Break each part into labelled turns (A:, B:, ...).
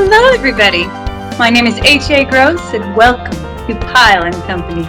A: Hello, everybody. My name is H.A. Gross, and welcome to Pyle and Company.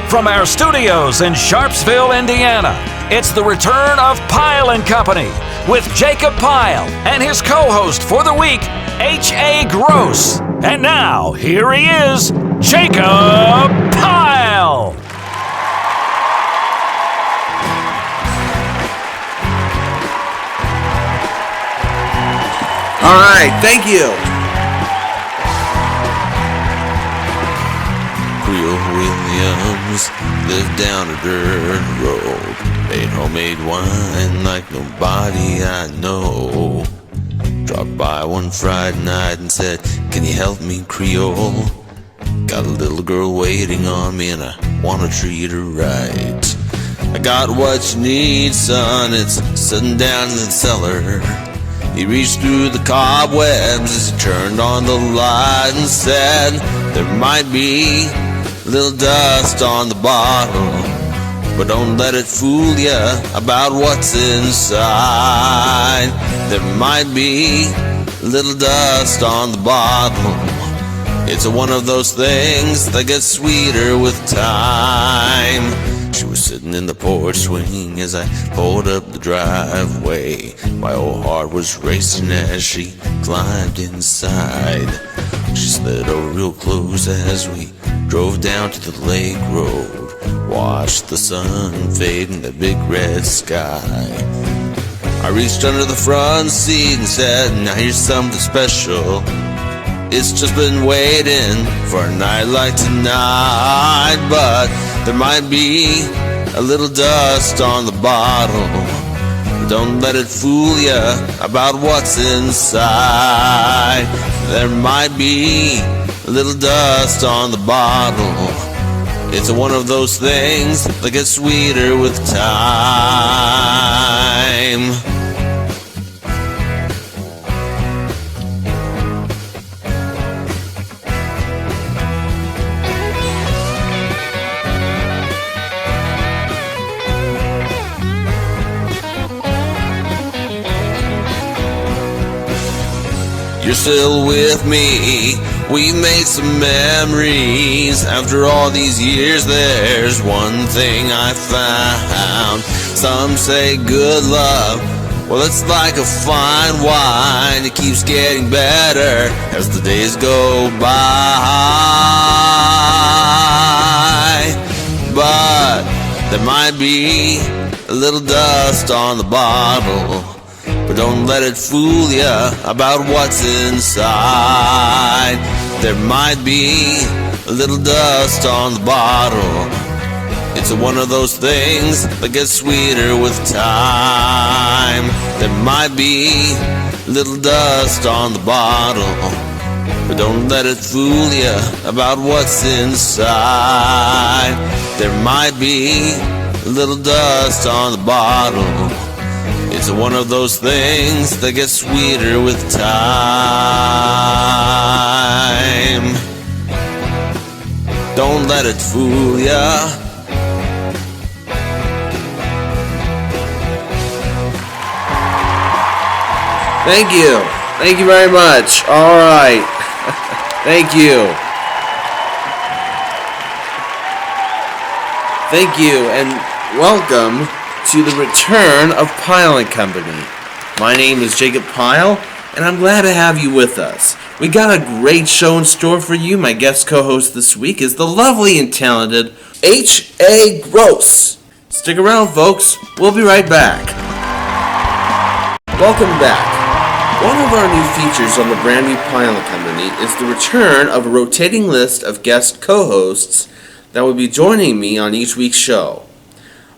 B: From our studios in Sharpsville, Indiana, it's the return of Pyle and Company with Jacob Pyle and his co-host for the week, H.A. Gross. And now, here he is, Jacob Pyle.
C: All right, thank you. Williams lived down a dirt road, made homemade wine like nobody I know. Dropped by one Friday night and said, "Can you help me, Creole? Got a little girl waiting on me and I wanna treat her right. I got what you need, son, it's sitting down in the cellar." He reached through the cobwebs as he turned on the light and said, "There might be a little dust on the bottle, but don't let it fool ya about what's inside. There might be a little dust on the bottle. It's one of those things that gets sweeter with time." She was sitting in the porch swing as I pulled up the driveway. My old heart was racing as she climbed inside. She slid over real close as we drove down to the lake road, watched the sun fade in the big red sky. I reached under the front seat and said, "Now here's something special. It's just been waiting for a night like tonight, but there might be a little dust on the bottle. Don't let it fool ya about what's inside. There might be a little dust on the bottle. It's one of those things that gets sweeter with time." You're still with me, we made some memories. After all these years, there's one thing I found. Some say good love, well, it's like a fine wine. It keeps getting better as the days go by. But there might be a little dust on the bottle, but don't let it fool ya about what's inside. There might be a little dust on the bottle. It's one of those things that gets sweeter with time. There might be a little dust on the bottle, but don't let it fool ya about what's inside. There might be a little dust on the bottle. It's one of those things that gets sweeter with time. Don't let it fool ya. Thank you. Thank you very much. All right. Thank you. Thank you, and welcome to the return of Pyle and Company. My name is Jacob Pyle, and I'm glad to have you with us. We got a great show in store for you. My guest co-host this week is the lovely and talented H.A. Gross. Stick around, folks. We'll be right back. Welcome back. One of our new features on the brand new Pyle and Company is the return of a rotating list of guest co-hosts that will be joining me on each week's show.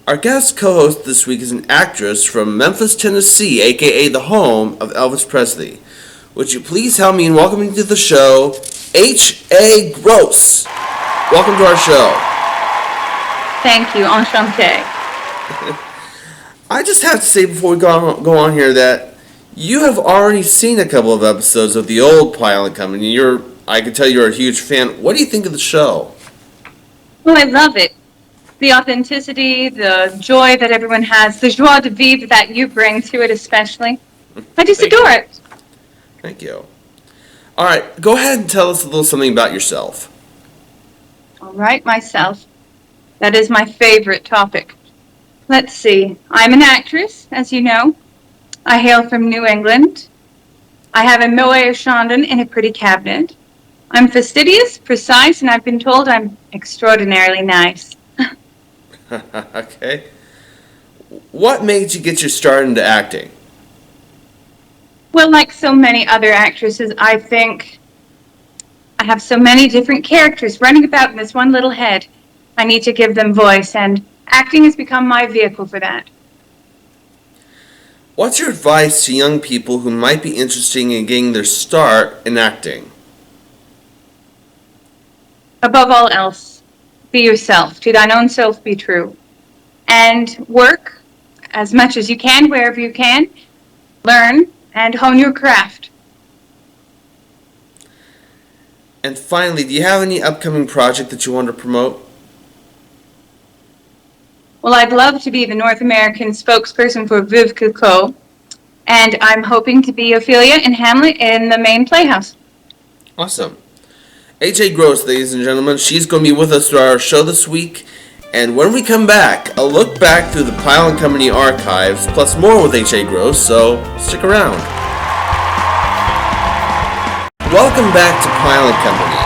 D: Our guest co-host this week is an actress from Memphis, Tennessee, aka the home of Elvis Presley. Would you please help me in welcoming to the show, H.A. Gross. Welcome to our show.
A: Thank you. Enchanté.
D: I just have to say before we go on here that you have already seen a couple of episodes of the old Pyle and Company. I can tell you're a huge fan. What do you think of the show?
A: Well, I love it. The authenticity, the joy that everyone has, the joie de vivre that you bring to it especially. I just adore it.
D: Thank you. All right, go ahead and tell us a little something about yourself.
A: All right, myself. That is my favorite topic. Let's see. I'm an actress, as you know. I hail from New England. I have a Moet Chandon in a pretty cabinet. I'm fastidious, precise, and I've been told I'm extraordinarily nice.
D: Okay. What made you get your start into acting?
A: Well, like so many other actresses, I think I have so many different characters running about in this one little head. I need to give them voice, and acting has become my vehicle for that.
D: What's your advice to young people who might be interested in getting their start in acting?
A: Above all else, be yourself. To thine own self be true. And work as much as you can, wherever you can. Learn and hone your craft.
D: And finally, do you have any upcoming project that you want to promote?
A: Well, I'd love to be the North American spokesperson for Veuve Clicquot, and I'm hoping to be Ophelia in Hamlet in the main playhouse.
D: Awesome. H.A. Gross, ladies and gentlemen, she's going to be with us through our show this week. And when we come back, a look back through the Pyle and Company archives, plus more with H.A. Gross, so stick around. Welcome back to Pyle and Company.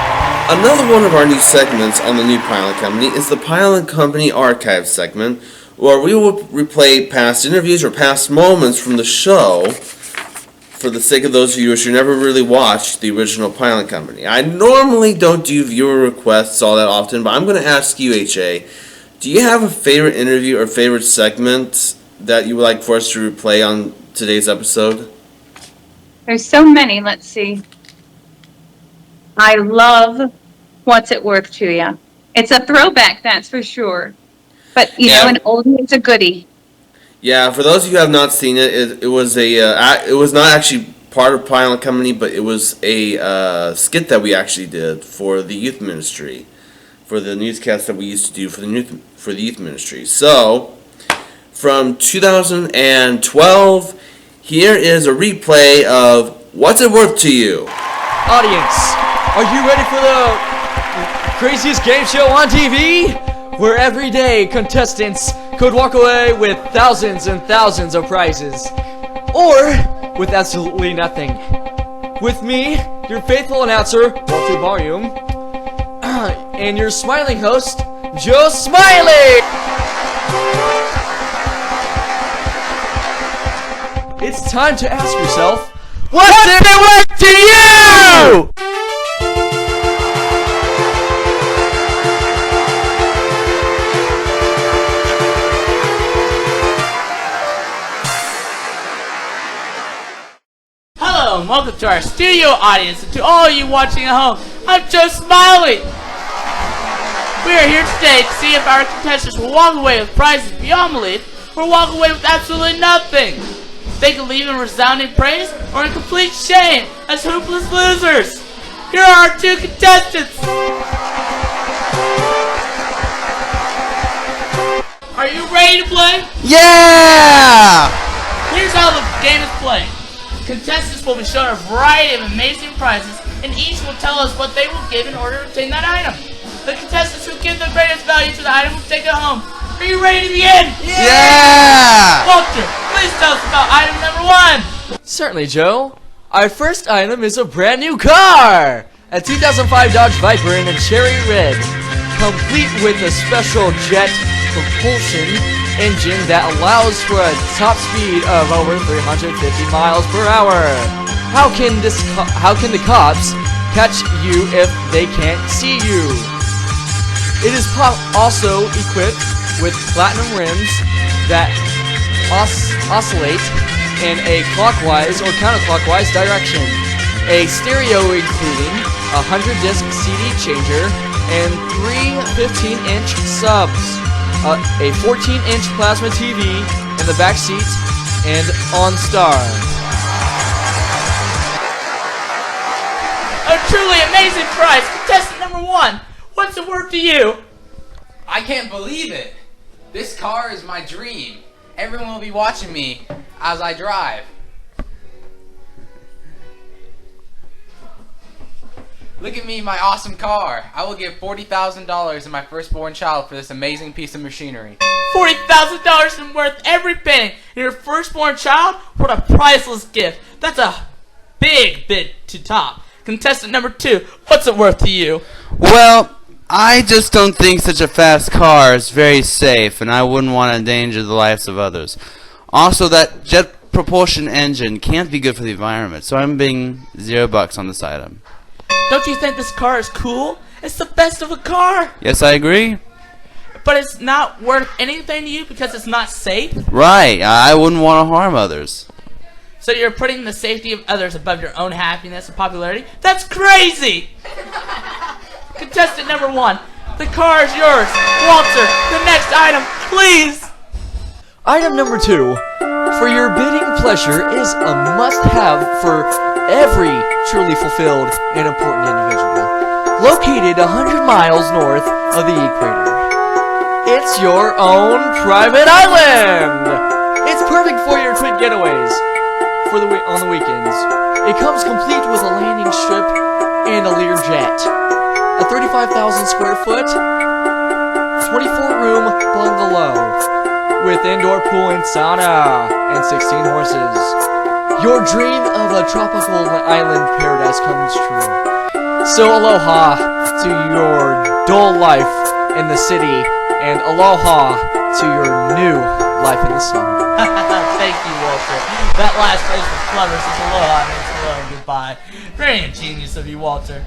D: Another one of our new segments on the new Pyle and Company is the Pyle and Company archive segment, where we will replay past interviews or past moments from the show for the sake of those viewers who never really watched the original Pyle and Company. I normally don't do viewer requests all that often, but I'm going to ask you, H.A., do you have a favorite interview or favorite segment that you would like for us to replay on today's episode?
A: There's so many, let's see. I love What's It Worth to Ya. It's a throwback, that's for sure. But, you know, an oldie is a goodie.
D: Yeah, for those of you who have not seen it, it was it was not actually part of Pyle and Company, but it was a skit that we actually did for the youth ministry, for the newscast that we used to do for the youth ministry. So, from 2012, here is a replay of What's It Worth to You?
E: Audience, are you ready for the craziest game show on TV? Where every day contestants could walk away with thousands and thousands of prizes, or with absolutely nothing. With me, your faithful announcer, Walter Volume, and your smiling host, Joe Smiley! It's time to ask yourself, what's it worth to you?
F: Hello and welcome to our studio audience and to all you watching at home. I'm Joe Smiley. We are here today to see if our contestants will walk away with prizes beyond belief or walk away with absolutely nothing. They can leave in resounding praise or in complete shame as hopeless losers. Here are our two contestants. Are you ready to play?
E: Yeah!
F: Here's how the game is played. Contestants will be shown a variety of amazing prizes, and each will tell us what they will give in order to obtain that item. The contestants who give the greatest value to the item will take it home. Are you ready to begin?
E: Yeah!
F: Walter, please tell us about item number 1.
E: Certainly, Joe. Our first item is a brand new car! A 2005 Dodge Viper in a cherry red, complete with a special jet propulsion engine that allows for a top speed of over 350 miles per hour. How can the cops catch you if they can't see you? It is also equipped with platinum rims that oscillate in a clockwise or counterclockwise direction. A stereo including a 100-disc CD changer and 3 15-inch subs. A 14-inch plasma TV in the back seat and OnStar.
F: A truly amazing prize. Contestant number 1, what's it worth to you?
G: I can't believe it. This car is my dream. Everyone will be watching me as I drive. Look at me, my awesome car. I will give $40,000 to my firstborn child for this amazing piece of machinery.
F: $40,000 and worth every penny. Your firstborn child? What a priceless gift. That's a big bid to top. Contestant number 2, what's it worth to you?
H: Well, I just don't think such a fast car is very safe, and I wouldn't want to endanger the lives of others. Also, that jet propulsion engine can't be good for the environment, so I'm being $0 on this item.
F: Don't you think this car is cool? It's the best of a car.
H: Yes, I agree.
F: But it's not worth anything to you because it's not safe?
H: Right, I wouldn't want to harm others.
F: So you're putting the safety of others above your own happiness and popularity? That's crazy! Contestant number 1, the car is yours. Walter, the next item, please!
E: Item number 2. For your bidding pleasure is a must-have for every truly fulfilled and important individual. Located 100 miles north of the equator. It's your own private island! It's perfect for your quick getaways on the weekends. It comes complete with a landing strip and a Lear jet. A 35,000 square foot, 24-room bungalow with indoor pool and sauna and 16 horses. Your dream of a tropical island paradise comes true. So aloha to your dull life in the city and aloha to your new life in the sun.
F: Thank you, Walter. That last phrase was clever, since aloha means hello and goodbye. Very ingenious of you, Walter.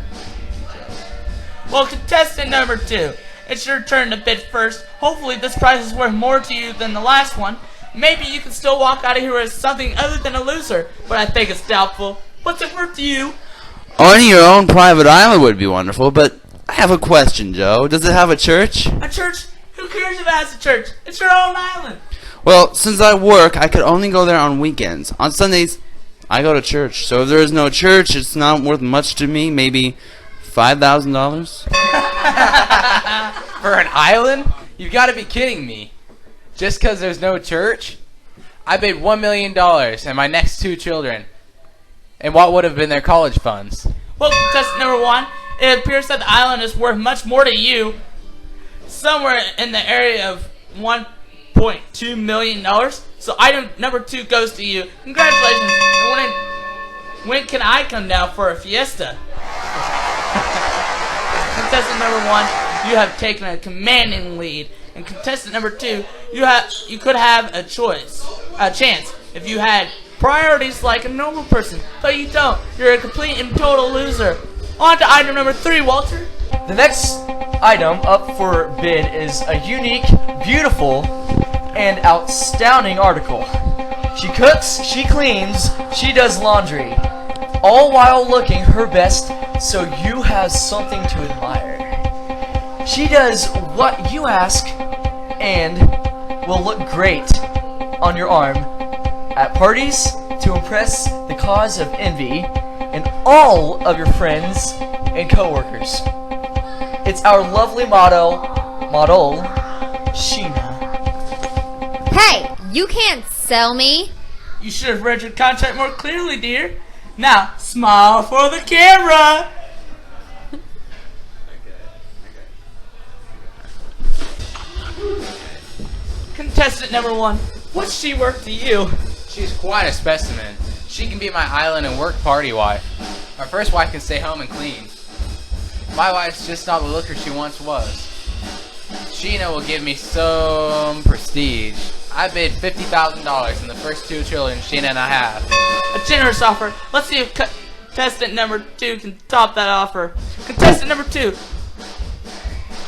F: Well, contestant number 2, it's your turn to bid first. Hopefully this prize is worth more to you than the last one. Maybe you can still walk out of here as something other than a loser, but I think it's doubtful. What's it worth to you?
H: Owning your own private island would be wonderful, but I have a question, Joe. Does it have a church?
F: A church? Who cares if it has a church? It's your own island.
H: Well, since I work, I could only go there on weekends. On Sundays, I go to church. So if there is no church, it's not worth much to me. Maybe $5,000?
G: For an island? You've got to be kidding me. Just because there's no church? I paid $1 million and my next 2 children. And what would have been their college funds?
F: Well, contestant number 1, it appears that the island is worth much more to you. Somewhere in the area of $1.2 million. So item number 2 goes to you. Congratulations. And when can I come down for a fiesta? Contestant number 1, you have taken a commanding lead. And contestant number 2, you could have a chance if you had priorities like a normal person, but you don't. You're a complete and total loser. On to item number 3, Walter.
E: The next item up for bid is a unique, beautiful, and outstanding article. She cooks, she cleans, she does laundry, all while looking her best so you have something to admire. She does what you ask and will look great on your arm at parties to impress the cause of envy and all of your friends and coworkers. It's our lovely model, Sheena.
I: Hey, you can't sell me.
F: You should have read your contract more clearly, dear. Now, smile for the camera. Contestant number 1, what's she worth to you?
G: She's quite a specimen. She can be my island and work party wife. My first wife can stay home and clean. My wife's just not the looker she once was. Sheena will give me some prestige. I bid $50,000 in the first 2 children Sheena and I have.
F: A generous offer. Let's see if contestant number 2 can top that offer. Contestant number 2.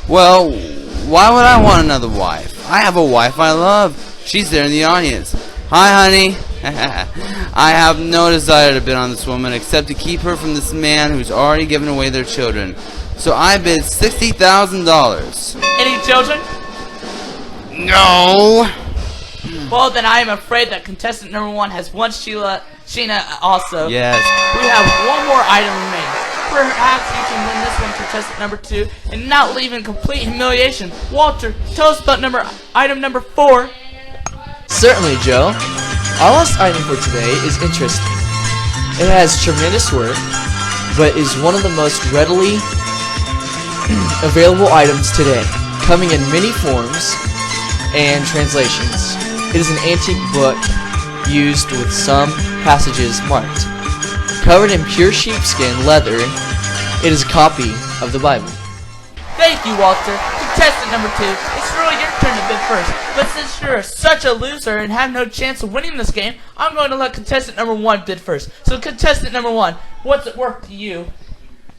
H: Well, Why would I want another wife? I have a wife I love. She's there in the audience. Hi, honey. I have no desire to bid on this woman except to keep her from this man who's already given away their children. So I bid $60,000.
F: Any children?
H: No.
F: Well, then I am afraid that contestant number 1 has won Sheena also.
H: Yes.
F: We have one more item remaining. Perhaps you can win this one, contestant number 2, and not leave in complete humiliation. Walter, tell us about item number 4.
E: Certainly, Joe. Our last item for today is interesting. It has tremendous worth, but is one of the most readily available items today, coming in many forms and translations. It is an antique book used with some passages marked. Covered in pure sheepskin leather, it is a copy of the Bible.
F: Thank you, Walter. Contestant number 2, it's really your turn to bid first. But since you're such a loser and have no chance of winning this game, I'm going to let contestant number 1 bid first. So contestant number 1, what's it worth to you?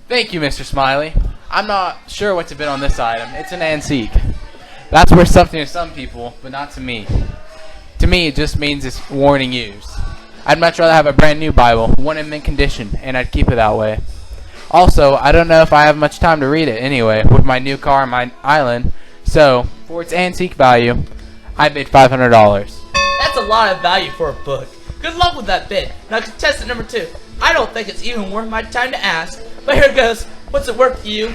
G: Thank you, Mr. Smiley. I'm not sure what to bid on this item. It's an antique. That's worth something to some people, but not to me. To me, it just means it's worn and used. I'd much rather have a brand new Bible, one in mint condition, and I'd keep it that way. Also, I don't know if I have much time to read it anyway, with my new car and my island, so, for its antique value, I bid $500.
F: That's a lot of value for a book. Good luck with that bid. Now, contestant number 2, I don't think it's even worth my time to ask, but here it goes. What's it worth to you?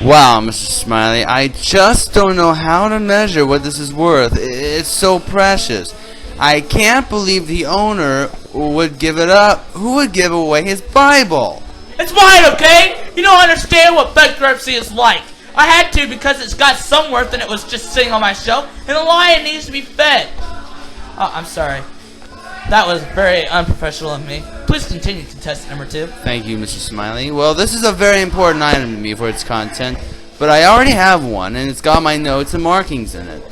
H: Wow, Mr. Smiley, I just don't know how to measure what this is worth. It's so precious. I can't believe the owner would give it up. Who would give away his Bible?
F: It's mine, okay? You don't understand what bankruptcy is like. I had to because it's got some worth and it was just sitting on my shelf, and the lion needs to be fed. Oh, I'm sorry. That was very unprofessional of me. Please continue, contestant number 2.
H: Thank you, Mr. Smiley. Well, this is a very important item to me for its content, but I already have one, and it's got my notes and markings in it.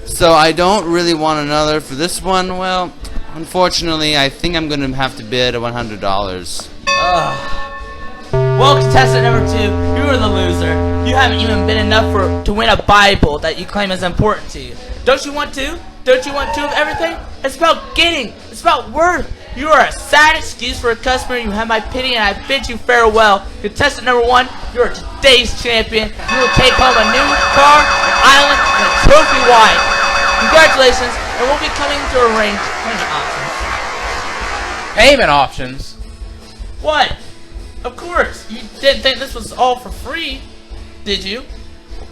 H: So I don't really want another. For this one, well, unfortunately, I think I'm going to have to bid $100.
F: Well, contestant number 2, you are the loser. You haven't even bid enough to win a Bible that you claim is important to you. Don't you want to? Don't you want 2 of everything? It's about getting. It's about worth. You are a sad excuse for a customer. You have my pity, and I bid you farewell. Contestant number 1, you are today's champion. You will take home a new car, an island, and a trophy wife. Congratulations, and we'll be coming to arrange payment options.
G: Payment options?
F: What? Of course. You didn't think this was all for free, did you?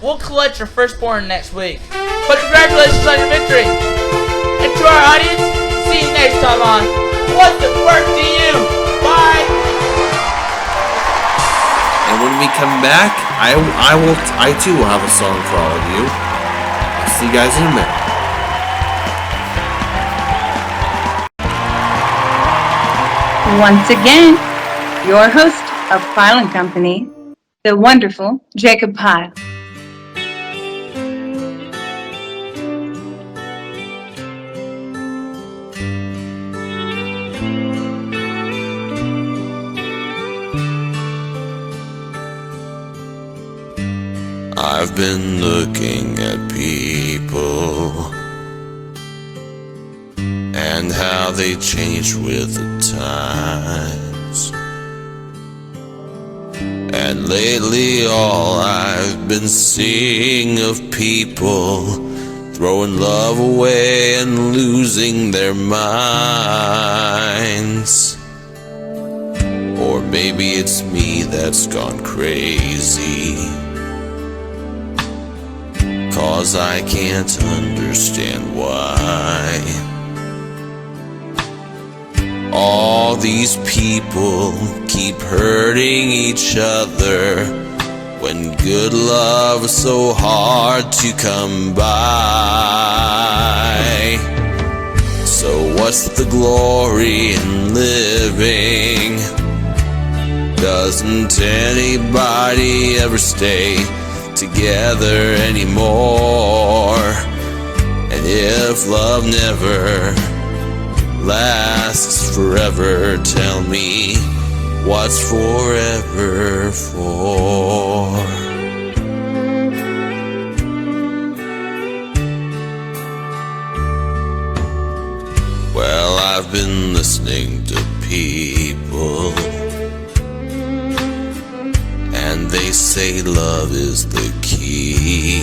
F: We'll collect your firstborn next week. But congratulations on your victory. And to our audience, see you next time on What's It Worth to You? Bye.
D: And when we come back, I too will have a song for all of you. I'll see you guys in a minute.
A: Once again, your host of Pyle and Company, the wonderful Jacob Pyle.
C: I've been looking at people and how they change with the times. And lately all I've been seeing of people throwing love away and losing their minds. Or maybe it's me that's gone crazy, 'cause I can't understand why all these people keep hurting each other when good love is so hard to come by. So what's the glory in living? Doesn't anybody ever stay together anymore? And if love never lasts forever, tell me what's forever for? I've been listening to people, and they say love is the key.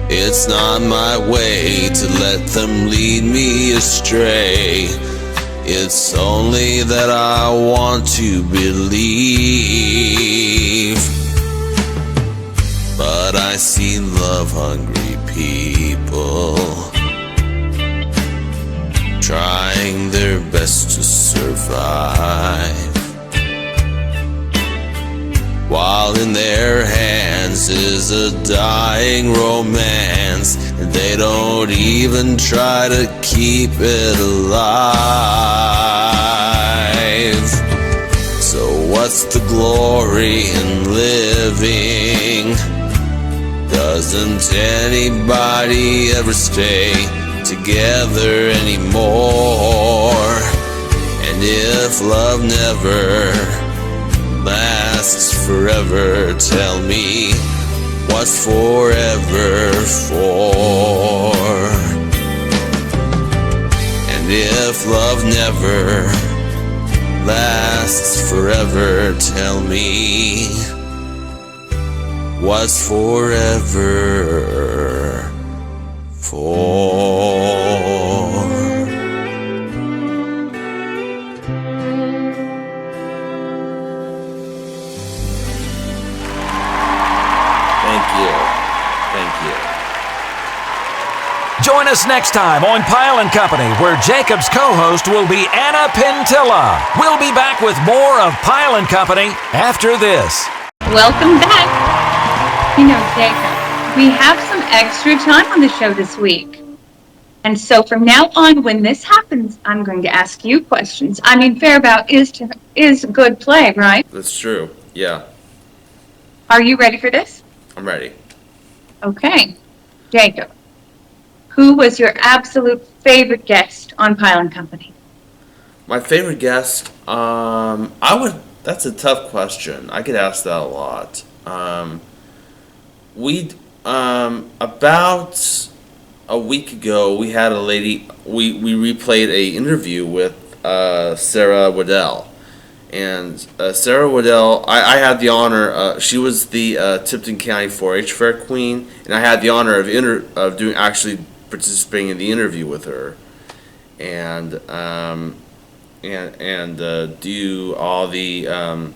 C: It's not my way to let them lead me astray. It's only that I want to believe. But I see love-hungry people trying their best to survive, while in their hands is a dying romance, and they don't even try to keep it alive. So what's the glory in living? Doesn't anybody ever stay together anymore? And if love never lasts forever, tell me, what's forever for? And if love never lasts forever, tell me, what's forever for?
B: Join us next time on Pyle and Company, where Jacob's co-host will be Anna Pintilla. We'll be back with more of Pyle and Company after this.
A: Welcome back. You know, Jacob, we have some extra time on the show this week. And so from now on, when this happens, I'm going to ask you questions. I mean, fair about is good play, right?
D: That's true. Yeah,
A: Are you ready for this?
D: I'm ready.
A: Okay. Jacob, who was your absolute favorite guest on Pyle and Company?
D: My favorite guest, that's a tough question. I could ask that a lot. About a week ago, we had a lady, we replayed a interview with Sarah Waddell. And Sarah Waddell, I had the honor, she was the Tipton County 4-H Fair Queen, and I had the honor of participating in the interview with her. And do all the I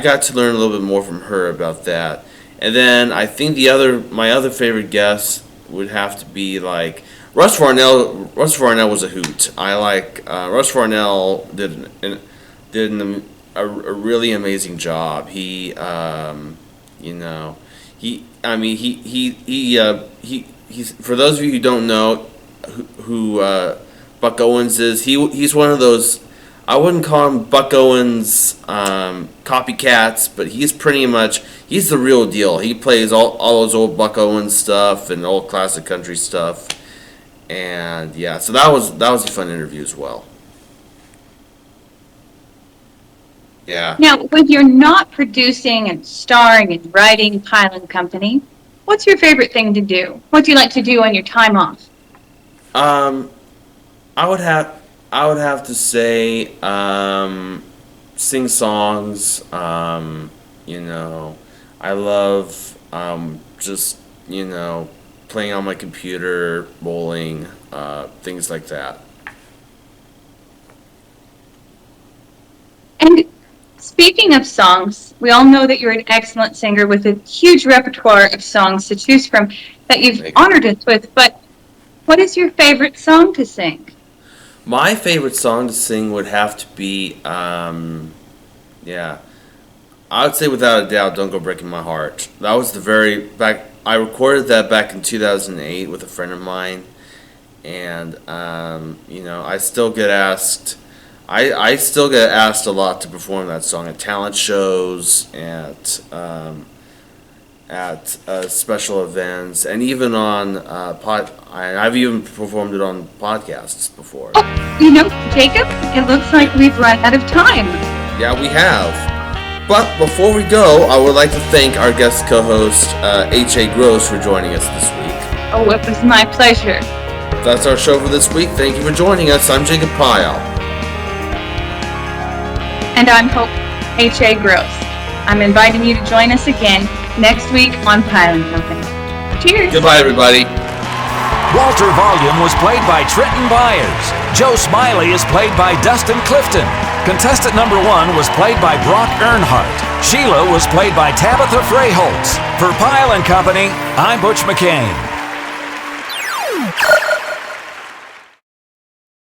D: got to learn a little bit more from her about that. And then I think my other favorite guest would have to be like Russ Farnell. Russ Farnell was a hoot. I like Russ Farnell did a really amazing job. He he's for those of you who don't know who Buck Owens is, he's one of those, I wouldn't call him Buck Owens copycats, but he's the real deal. He plays all those old Buck Owens stuff and old classic country stuff. And yeah, so that was a fun interview as well. Yeah.
A: Now, when you're not producing and starring and writing Pyle and Company, what's your favorite thing to do? What do you like to do on your time off?
D: I would have to say sing songs. I love just playing on my computer, bowling, things like that.
A: And speaking of songs, we all know that you're an excellent singer with a huge repertoire of songs to choose from that you've honored us with, but what is your favorite song to sing?
D: My favorite song to sing would have to be, I would say without a doubt, Don't Go Breaking My Heart. That was I recorded that back in 2008 with a friend of mine, and, I still get asked, I still get asked a lot to perform that song at talent shows, at special events, and even on I've even performed it on podcasts before.
A: Oh, Jacob, it looks like we've run out of time.
D: Yeah, we have. But before we go, I would like to thank our guest co-host H.A. Gross for joining us this week.
A: Oh, it was my pleasure.
D: That's our show for this week. Thank you for joining us. I'm Jacob Pyle.
A: And I'm Hope H.A. Gross. I'm inviting you to join us again next week on Pyle and Company. Cheers!
D: Goodbye, everybody.
B: Walter Volume was played by Trenton Byers. Joe Smiley is played by Dustin Clifton. Contestant number 1 was played by Brock Earnhardt. Sheila was played by Tabitha Freyholtz. For Pyle and Company, I'm Butch McCain.